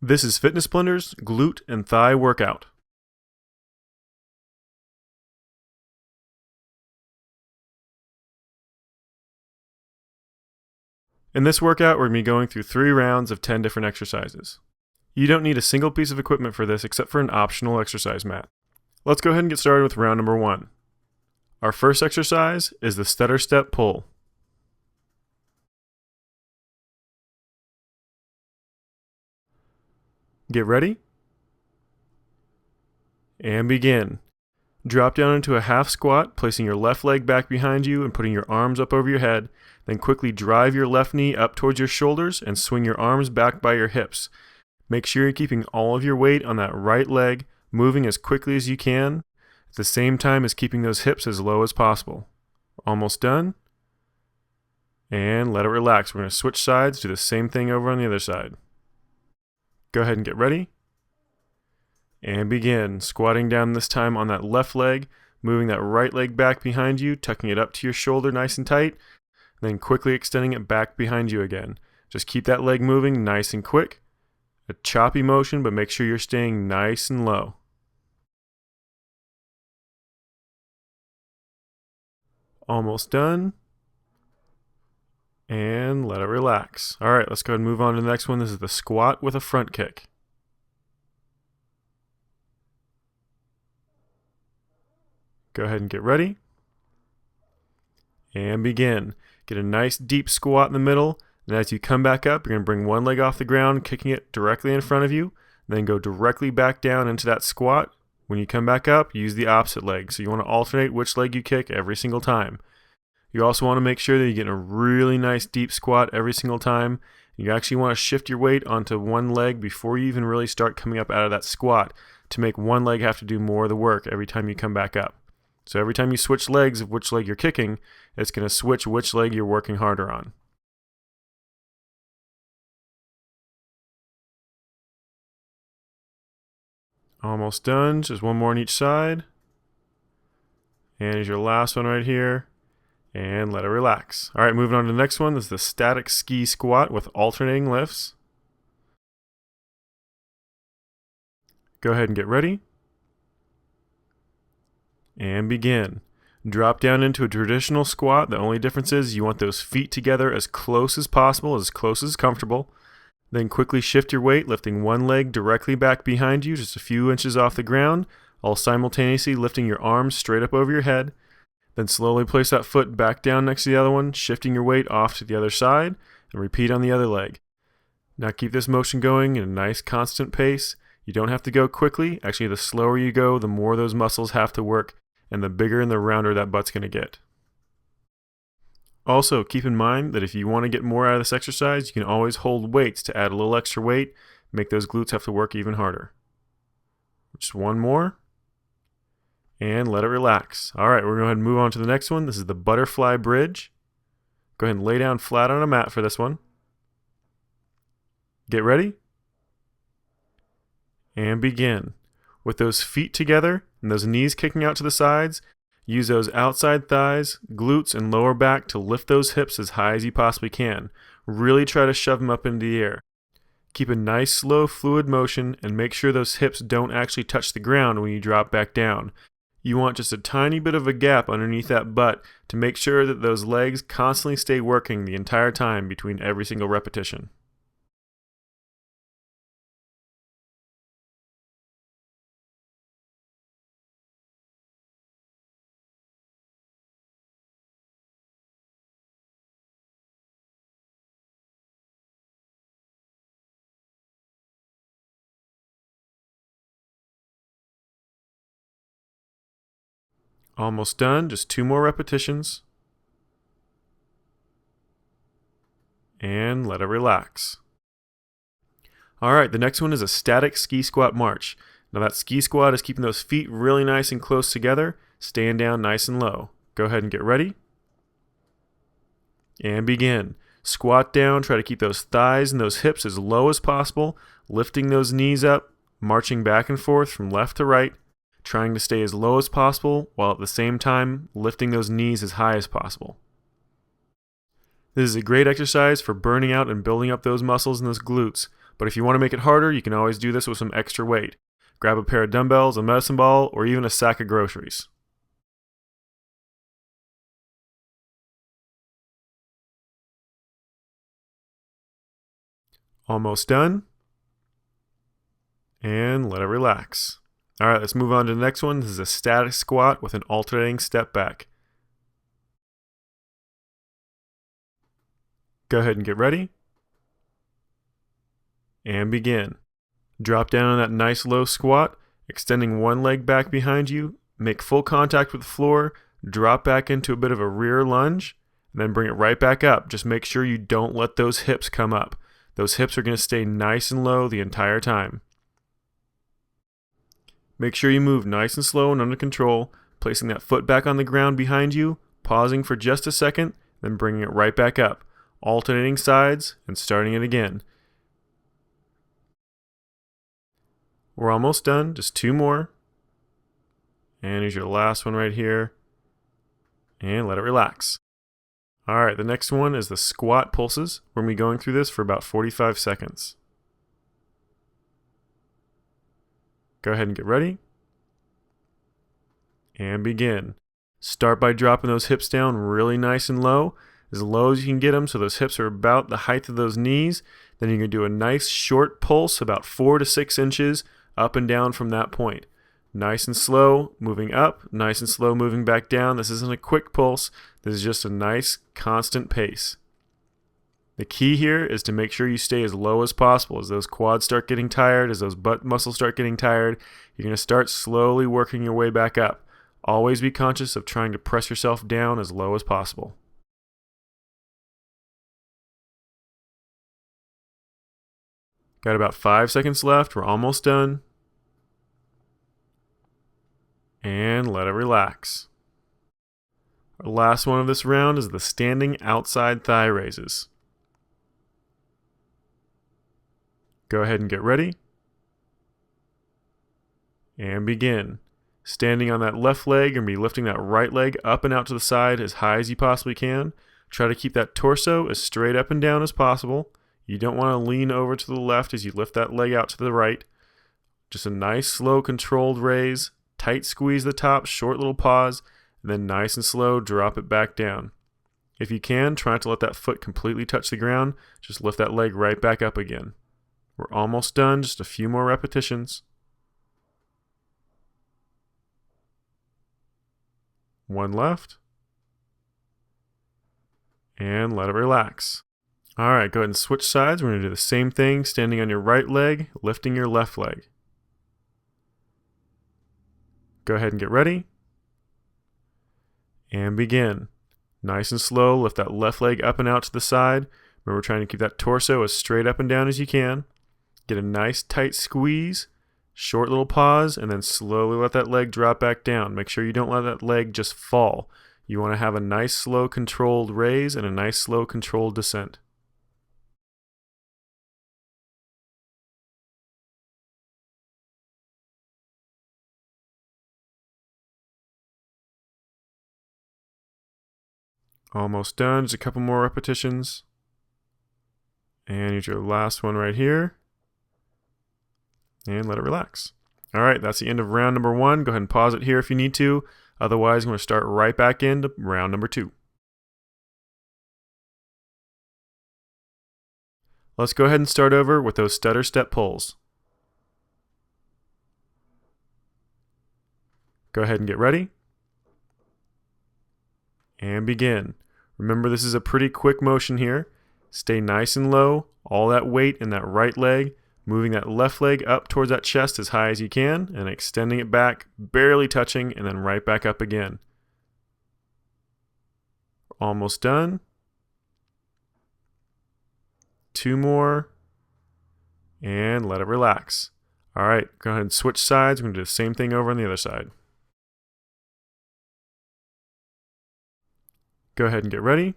This is Fitness Blender's glute and thigh workout. In this workout, we're going to be going through 3 rounds of 10 different exercises. You don't need a single piece of equipment for this except for an optional exercise mat. Let's go ahead and get started with round number 1. Our first exercise is the stutter step pull. Get ready and begin. Drop down into a half squat, placing your left leg back behind you and putting your arms up over your head. Then quickly drive your left knee up towards your shoulders and swing your arms back by your hips. Make sure you're keeping all of your weight on that right leg, moving as quickly as you can, at the same time as keeping those hips as low as possible. Almost done. And let it relax. We're going to switch sides, do the same thing over on the other side. Go ahead and get ready. And begin. Squatting down this time on that left leg, moving that right leg back behind you, tucking it up to your shoulder nice and tight, then quickly extending it back behind you again. Just keep that leg moving nice and quick. A choppy motion, but make sure you're staying nice and low. Almost done. And let it relax. Alright, let's go ahead and move on to the next one. This is the squat with a front kick. Go ahead and get ready. And begin. Get a nice deep squat in the middle. And as you come back up, you're going to bring one leg off the ground, kicking it directly in front of you. Then go directly back down into that squat. When you come back up, use the opposite leg. So you want to alternate which leg you kick every single time. You also want to make sure that you get a really nice deep squat every single time. You actually want to shift your weight onto one leg before you even really start coming up out of that squat to make one leg have to do more of the work every time you come back up. So every time you switch legs of which leg you're kicking, it's going to switch which leg you're working harder on. Almost done. Just one more on each side. And here's your last one right here. And let it relax. All right, moving on to the next one. This is the static ski squat with alternating lifts. Go ahead and get ready. And begin. Drop down into a traditional squat. The only difference is you want those feet together as close as possible, as close as comfortable. Then quickly shift your weight, lifting one leg directly back behind you, just a few inches off the ground, all simultaneously lifting your arms straight up over your head. Then slowly place that foot back down next to the other one, shifting your weight off to the other side, and repeat on the other leg. Now keep this motion going in a nice constant pace. You don't have to go quickly. Actually, the slower you go, the more those muscles have to work, and the bigger and the rounder that butt's going to get. Also, keep in mind that if you want to get more out of this exercise, you can always hold weights to add a little extra weight, make those glutes have to work even harder. Just one more. And let it relax. Alright, we're going to go ahead and move on to the next one. This is the butterfly bridge. Go ahead and lay down flat on a mat for this one. Get ready. And begin. With those feet together and those knees kicking out to the sides, use those outside thighs, glutes, and lower back to lift those hips as high as you possibly can. Really try to shove them up into the air. Keep a nice, slow, fluid motion and make sure those hips don't actually touch the ground when you drop back down. You want just a tiny bit of a gap underneath that butt to make sure that those legs constantly stay working the entire time between every single repetition. Almost done, just 2 more repetitions. And let it relax. Alright, the next one is a static ski squat march. Now that ski squat is keeping those feet really nice and close together, staying down nice and low. Go ahead and get ready. And begin. Squat down, try to keep those thighs and those hips as low as possible, lifting those knees up, marching back and forth from left to right, trying to stay as low as possible while at the same time lifting those knees as high as possible. This is a great exercise for burning out and building up those muscles and those glutes, But if you want to make it harder, you can always do this with some extra weight. Grab a pair of dumbbells, a medicine ball, or even a sack of groceries. Almost done. And let it relax. All right, let's move on to the next one. This is a static squat with an alternating step back. Go ahead and get ready. And begin. Drop down on that nice low squat, extending one leg back behind you, make full contact with the floor, drop back into a bit of a rear lunge, and then bring it right back up. Just make sure you don't let those hips come up. Those hips are going to stay nice and low the entire time. Make sure you move nice and slow and under control, placing that foot back on the ground behind you, pausing for just a second, then bringing it right back up, alternating sides and starting it again. We're almost done, just 2 more. And here's your last one right here. And let it relax. Alright, the next one is the squat pulses. We're going to be going through this for about 45 seconds. Go ahead and get ready. And begin. Start by dropping those hips down really nice and low as you can get them so those hips are about the height of those knees. Then you're going to do a nice short pulse about 4 to 6 inches up and down from that point. Nice and slow, moving up, nice and slow, moving back down. This isn't a quick pulse. This is just a nice, constant pace. The key here is to make sure you stay as low as possible. As those quads start getting tired, as those butt muscles start getting tired, you're going to start slowly working your way back up. Always be conscious of trying to press yourself down as low as possible. Got about 5 seconds left. We're almost done. And let it relax. Our last one of this round is the standing outside thigh raises. Go ahead and get ready. And begin. Standing on that left leg and be lifting that right leg up and out to the side as high as you possibly can. Try to keep that torso as straight up and down as possible. You don't want to lean over to the left as you lift that leg out to the right. Just a nice, slow, controlled raise. Tight squeeze the top, short little pause, and then nice and slow, drop it back down. If you can, try not to let that foot completely touch the ground. Just lift that leg right back up again. We're almost done, just a few more repetitions. 1 left. And let it relax. Alright, go ahead and switch sides. We're going to do the same thing, standing on your right leg, lifting your left leg. Go ahead and get ready. And begin. Nice and slow, lift that left leg up and out to the side. Remember, trying to keep that torso as straight up and down as you can. Get a nice tight squeeze, short little pause, and then slowly let that leg drop back down. Make sure you don't let that leg just fall. You want to have a nice slow controlled raise and a nice slow controlled descent. Almost done, just a couple more repetitions. And here's your last one right here. And let it relax. Alright, that's the end of round number 1. Go ahead and pause it here if you need to. Otherwise, I'm going to start right back into round number 2. Let's go ahead and start over with those stutter step pulls. Go ahead and get ready. And begin. Remember, this is a pretty quick motion here. Stay nice and low, all that weight in that right leg, moving that left leg up towards that chest as high as you can, and extending it back, barely touching, and then right back up again. Almost done. 2 more. And let it relax. Alright, go ahead and switch sides. We're going to do the same thing over on the other side. Go ahead and get ready.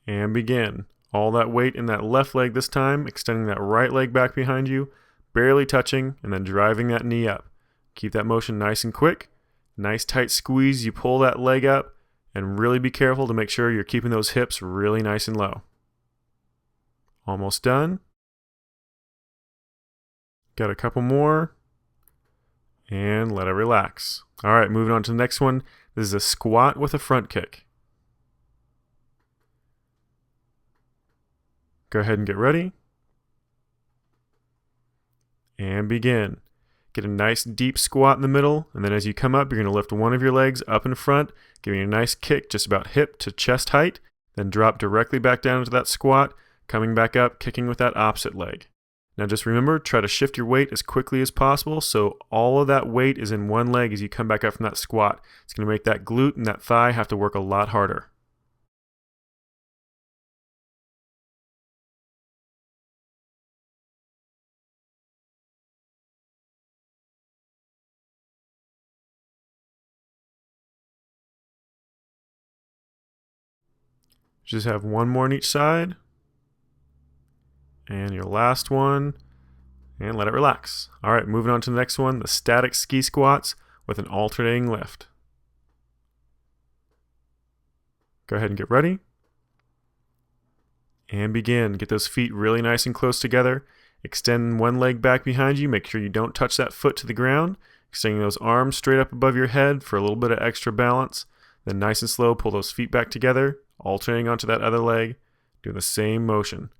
And begin. All that weight in that left leg this time, extending that right leg back behind you, barely touching, and then driving that knee up. Keep that motion nice and quick. Nice tight squeeze, you pull that leg up, and really be careful to make sure you're keeping those hips really nice and low. Almost done. Got a couple more. And let it relax. All right, moving on to the next one. This is a squat with a front kick. Go ahead and get ready. And begin. Get a nice deep squat in the middle, and then as you come up, you're going to lift one of your legs up in front, giving a nice kick just about hip to chest height, then drop directly back down into that squat, coming back up, kicking with that opposite leg. Now just remember, try to shift your weight as quickly as possible so all of that weight is in one leg as you come back up from that squat. It's going to make that glute and that thigh have to work a lot harder. Just have one more on each side. And your last one. And let it relax. All right, moving on to the next one, the static ski squats with an alternating lift. Go ahead and get ready. And begin. Get those feet really nice and close together. Extend one leg back behind you. Make sure you don't touch that foot to the ground. Extending those arms straight up above your head for a little bit of extra balance. Then nice and slow, pull those feet back together, alternating onto that other leg, doing the same motion.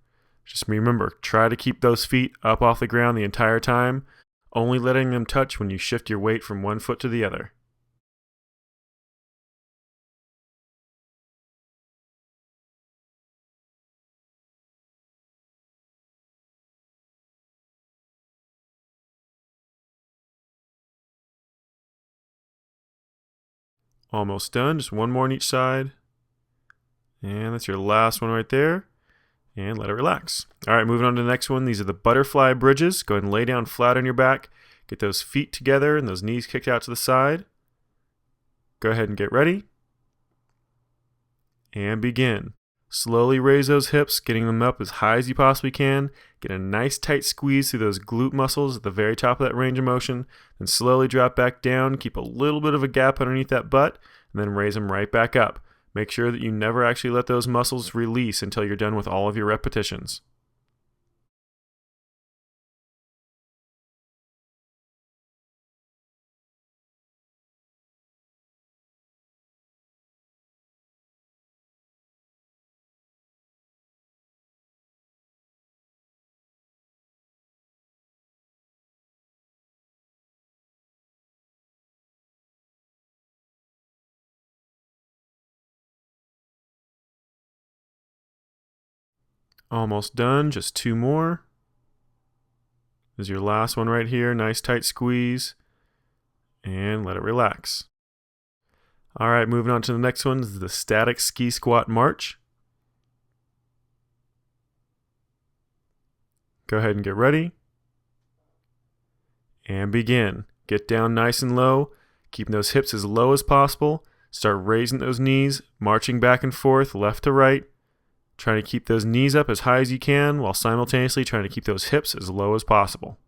Just remember, try to keep those feet up off the ground the entire time, only letting them touch when you shift your weight from one foot to the other. Almost done, just one more on each side. And that's your last one right there. And let it relax. All right, moving on to the next one. These are the butterfly bridges. Go ahead and lay down flat on your back. Get those feet together and those knees kicked out to the side. Go ahead and get ready. And begin. Slowly raise those hips, getting them up as high as you possibly can. Get a nice tight squeeze through those glute muscles at the very top of that range of motion. Then slowly drop back down. Keep a little bit of a gap underneath that butt. And then raise them right back up. Make sure that you never actually let those muscles release until you're done with all of your repetitions. Almost done, just two more. This is your last one right here, nice tight squeeze. And let it relax. All right, moving on to the next one, this is the static ski squat march. Go ahead and get ready. And begin. Get down nice and low, keeping those hips as low as possible. Start raising those knees, marching back and forth, left to right. Trying to keep those knees up as high as you can while simultaneously trying to keep those hips as low as possible.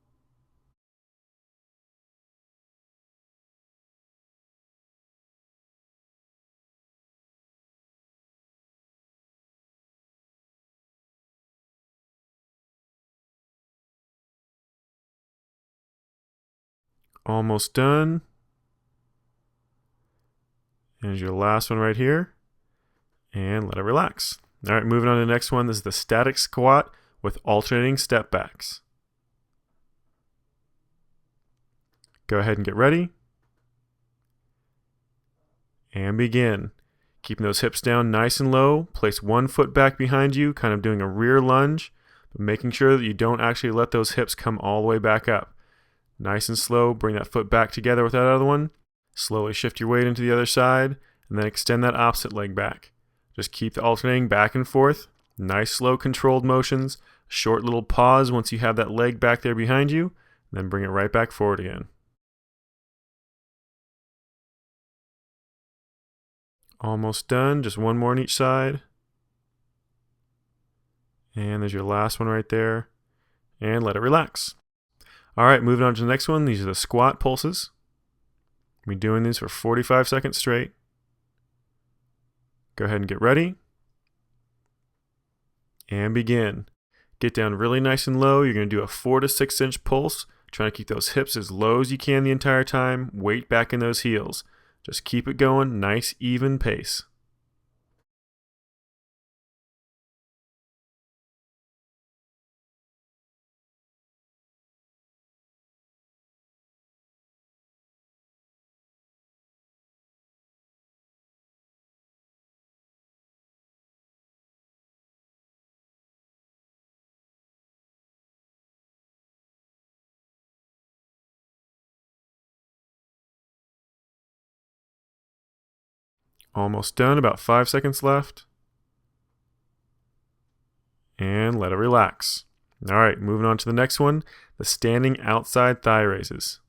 Almost done. Here's your last one right here. And let it relax. All right, moving on to the next one. This is the static squat with alternating step backs. Go ahead and get ready. And begin. Keeping those hips down nice and low. Place one foot back behind you, kind of doing a rear lunge, but making sure that you don't actually let those hips come all the way back up. Nice and slow, bring that foot back together with that other one. Slowly shift your weight into the other side, and then extend that opposite leg back. Just keep the alternating back and forth. Nice, slow, controlled motions. Short little pause once you have that leg back there behind you, and then bring it right back forward again. Almost done, just one more on each side. And there's your last one right there. And let it relax. All right, moving on to the next one. These are the squat pulses. We'll be doing these for 45 seconds straight. Go ahead and get ready. And begin. Get down really nice and low. You're going to do a 4 to 6 inch pulse. Trying to keep those hips as low as you can the entire time. Weight back in those heels. Just keep it going, nice even pace. Almost done, about 5 seconds left. And let it relax. All right, moving on to the next one, the standing outside thigh raises.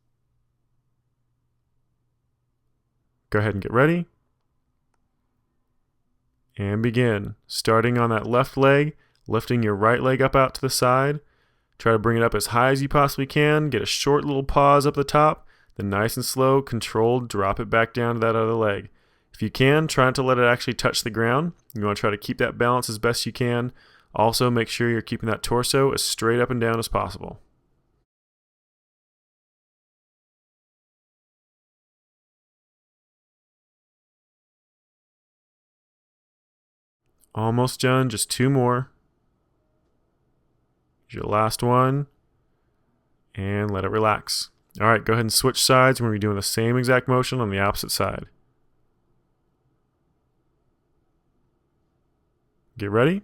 Go ahead and get ready. And begin. Starting on that left leg, lifting your right leg up out to the side. Try to bring it up as high as you possibly can. Get a short little pause up the top. Then nice and slow, controlled, drop it back down to that other leg. If you can, try not to let it actually touch the ground. You want to try to keep that balance as best you can. Also, make sure you're keeping that torso as straight up and down as possible. Almost done, just 2 more. Here's your last one. And let it relax. All right, go ahead and switch sides. We're going to be doing the same exact motion on the opposite side. Get ready.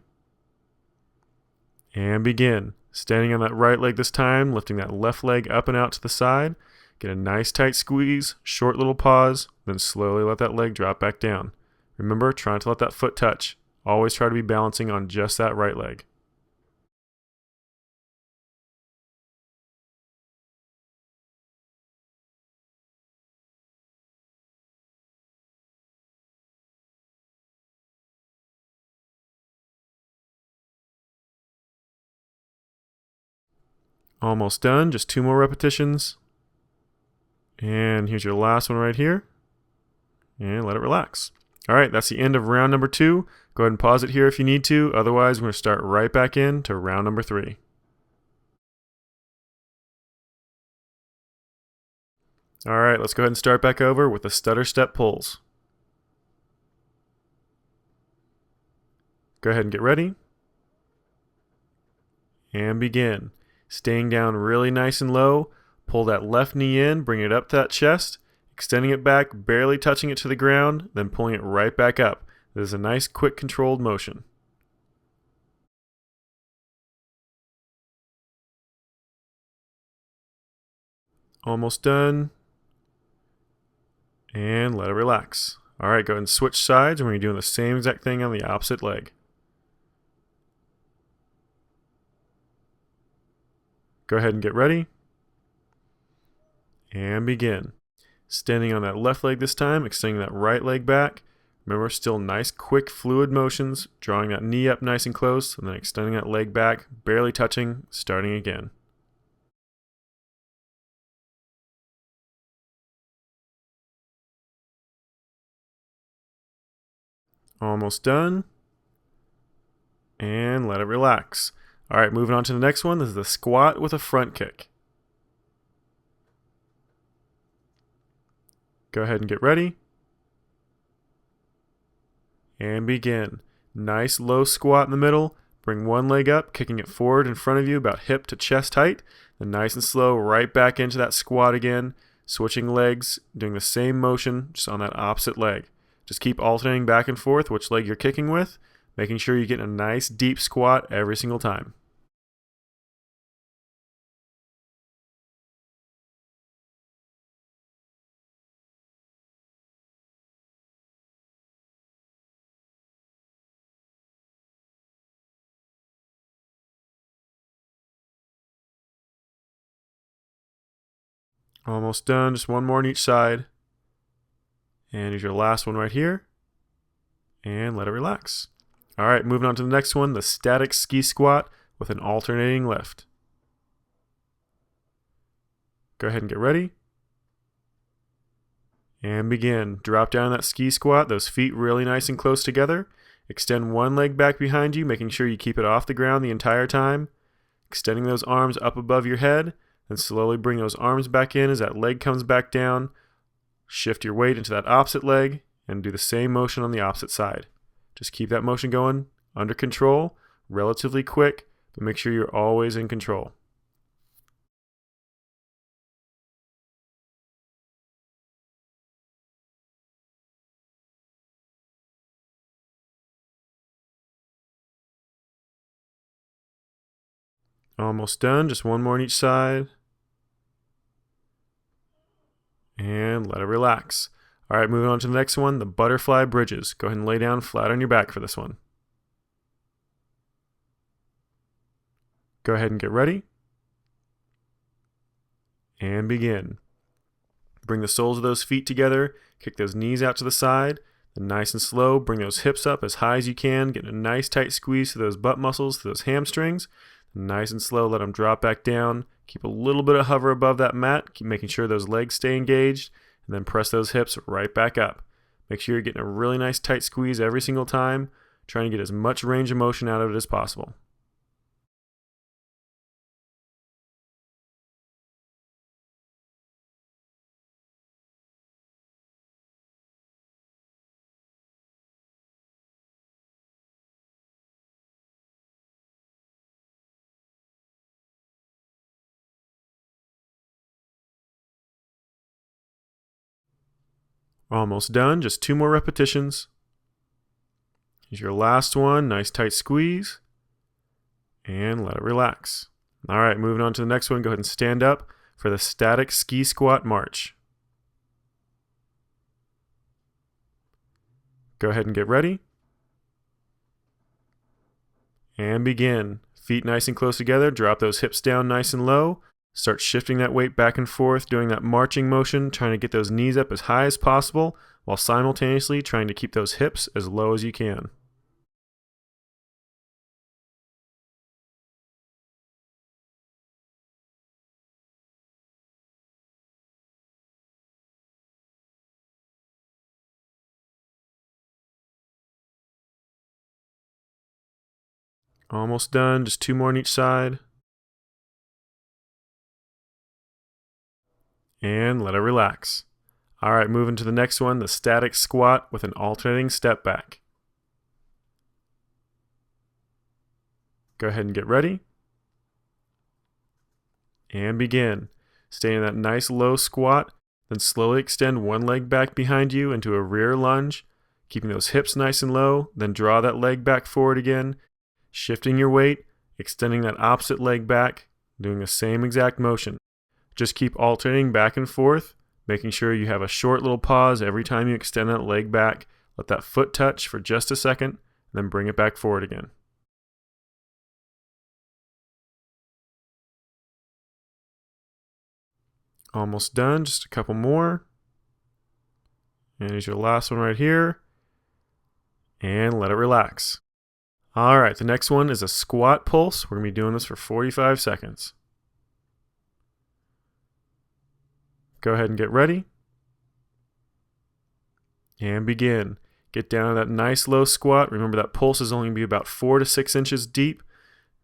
And begin. Standing on that right leg this time, lifting that left leg up and out to the side. Get a nice tight squeeze, short little pause, then slowly let that leg drop back down. Remember, try not to let that foot touch. Always try to be balancing on just that right leg. Almost done, just 2 more repetitions. And here's your last one right here. And let it relax. All right, that's the end of round number 2. Go ahead and pause it here if you need to. Otherwise, we're going to start right back in to round number 3. All right, let's go ahead and start back over with the stutter step pulls. Go ahead and get ready. And begin. Staying down really nice and low. Pull that left knee in, bring it up to that chest, extending it back, barely touching it to the ground, then pulling it right back up. This is a nice, quick, controlled motion. Almost done. And let it relax. All right, go ahead and switch sides, and we're doing the same exact thing on the opposite leg. Go ahead and get ready. And begin. Standing on that left leg this time, extending that right leg back. Remember, still nice, quick, fluid motions, drawing that knee up nice and close, and then extending that leg back, barely touching, starting again. Almost done. And let it relax. All right, moving on to the next one. This is the squat with a front kick. Go ahead and get ready. And begin. Nice low squat in the middle. Bring one leg up, kicking it forward in front of you about hip to chest height. Then nice and slow, right back into that squat again. Switching legs, doing the same motion, just on that opposite leg. Just keep alternating back and forth which leg you're kicking with, making sure you get a nice deep squat every single time. Almost done, just 1 more on each side. And here's your last one right here. And let it relax. All right, moving on to the next one, the static ski squat with an alternating lift. Go ahead and get ready. And begin. Drop down that ski squat, those feet really nice and close together. Extend one leg back behind you, making sure you keep it off the ground the entire time. extending those arms up above your head, then slowly bring those arms back in as that leg comes back down. Shift your weight into that opposite leg and do the same motion on the opposite side. Just keep that motion going under control, relatively quick, but make sure you're always in control. Almost done, just one more on each side. And let it relax. All right, moving on to the next one, the butterfly bridges. Go ahead and lay down flat on your back for this one. Go ahead and get ready. And begin. Bring the soles of those feet together, kick those knees out to the side, then nice and slow, bring those hips up as high as you can, get a nice tight squeeze to those butt muscles, to those hamstrings. Nice and slow, let them drop back down. Keep a little bit of hover above that mat, keep making sure those legs stay engaged, and then press those hips right back up. Make sure you're getting a really nice tight squeeze every single time, trying to get as much range of motion out of it as possible. Almost done, just 2 more repetitions. Here's your last one, nice tight squeeze, and let it relax. All right, moving on to the next one, go ahead and stand up for the static ski squat march. Go ahead and get ready. And begin. Feet nice and close together, drop those hips down nice and low. Start shifting that weight back and forth, doing that marching motion, trying to get those knees up as high as possible, while simultaneously trying to keep those hips as low as you can. Almost done, just 2 more on each side. And let it relax. All right, moving to the next one, the static squat with an alternating step back. Go ahead and get ready. And begin. Stay in that nice low squat, then slowly extend one leg back behind you into a rear lunge, keeping those hips nice and low, then draw that leg back forward again, shifting your weight, extending that opposite leg back, doing the same exact motion. Just keep alternating back and forth, making sure you have a short little pause every time you extend that leg back. Let that foot touch for just a second, and then bring it back forward again. Almost done, just a couple more. And here's your last one right here. And let it relax. All right, the next one is a squat pulse. We're going to be doing this for 45 seconds. Go ahead and get ready. And begin. Get down to that nice low squat. Remember that pulse is only going to be about 4 to 6 inches deep.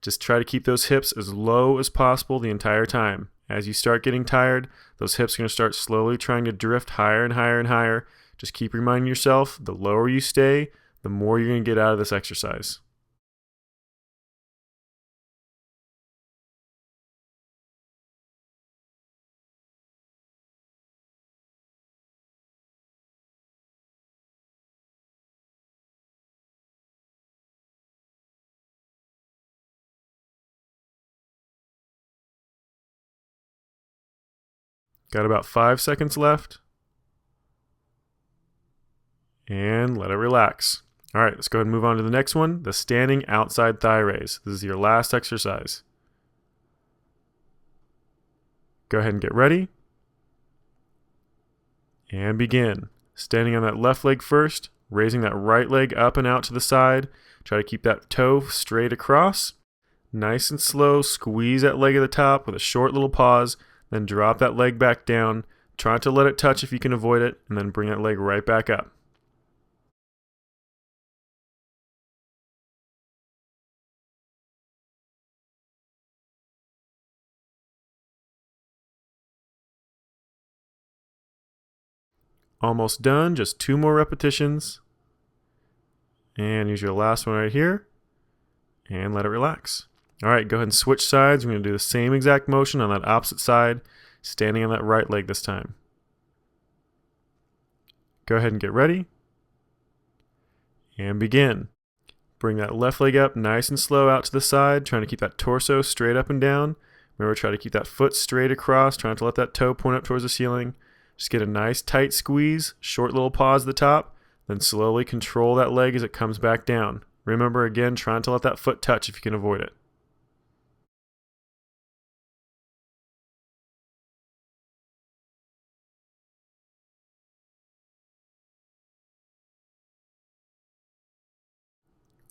Just try to keep those hips as low as possible the entire time. As you start getting tired, those hips are going to start slowly trying to drift higher and higher and higher. Just keep reminding yourself, the lower you stay, the more you're going to get out of this exercise. Got about 5 seconds left. And let it relax. All right, let's go ahead and move on to the next one, the standing outside thigh raise. This is your last exercise. Go ahead and get ready. And begin. Standing on that left leg first, raising that right leg up and out to the side. Try to keep that toe straight across. Nice and slow, squeeze that leg at the top with a short little pause, then drop that leg back down. Try to let it touch if you can avoid it, and then bring that leg right back up. Almost done, just 2 more repetitions. And use your last one right here. And let it relax. All right, go ahead and switch sides. We're going to do the same exact motion on that opposite side, standing on that right leg this time. Go ahead and get ready. And begin. Bring that left leg up nice and slow out to the side, trying to keep that torso straight up and down. Remember, try to keep that foot straight across, trying to let that toe point up towards the ceiling. Just get a nice tight squeeze, short little pause at the top, then slowly control that leg as it comes back down. Remember, again, trying to let that foot touch if you can avoid it.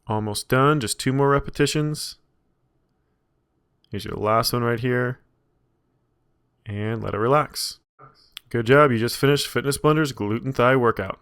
Almost done, just 2 more repetitions. Here's your last one right here. And let it relax. Good job, you just finished Fitness Blender's glute and thigh workout.